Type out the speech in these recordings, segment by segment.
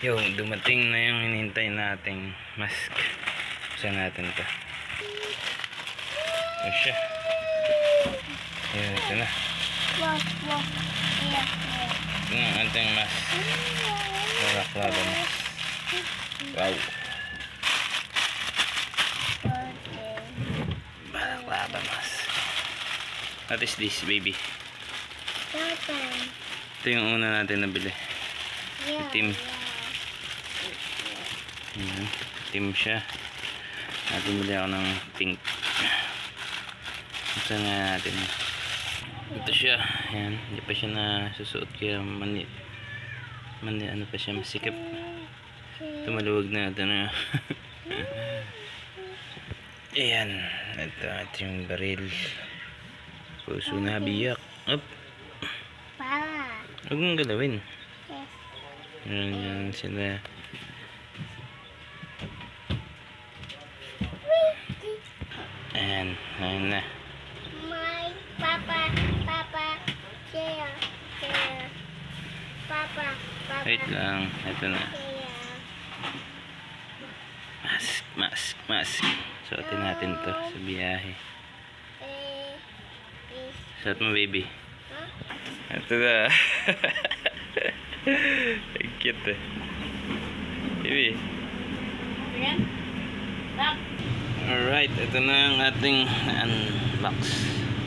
Yo, dumating na yung hinihintay nating mask. Buksan natin to. Ito siya. Ayan, ito na. Ito na ang ating mask. Balaklava mask. Wow. Balaklava mask. What is this, baby? Ito yung una natin nabili. Itim. Ayan, itim siya. Natin bili ako ng pink. Buksan nga natin. Ito siya. Ayan, hindi pa siya nasusuot kaya mani ano pa siya, masikip. Ito maluwag na. Ito na. Ayan, ito yung baril. Puso na biyak. Up. Huwag mong galawin. Yan sila. Ayan, ayan na. My papa, chair. Papa. Wait lang, ito na. Chair. Mask. Suotin natin to sa biyahe. Suot mo, baby. Ito na. Ang cute eh. Baby. Alright, ito na ang ating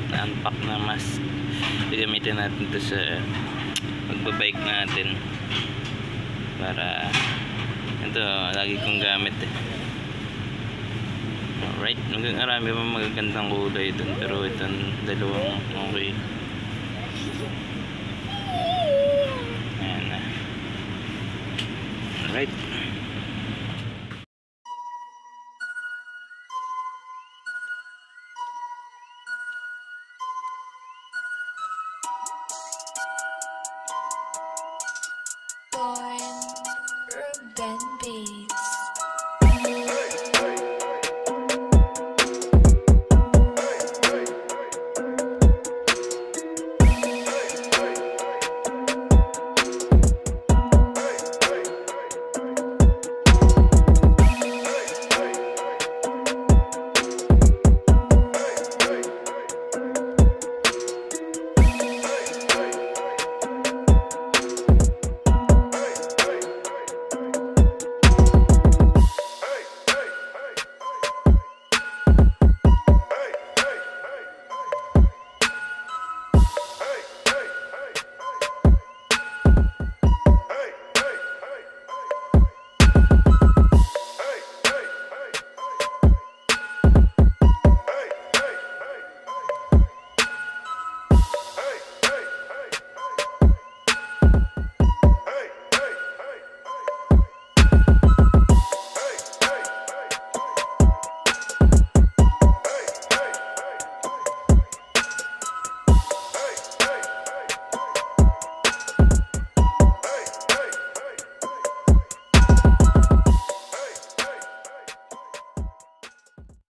na-unpack na mask. Gagamitin natin ito sa magbabike natin. Para ito, lagi kong gamit eh. Alright, marami pa magagandang kulay dun. Pero itong dalawang okay. Ayan na. Alright. Born urban beat.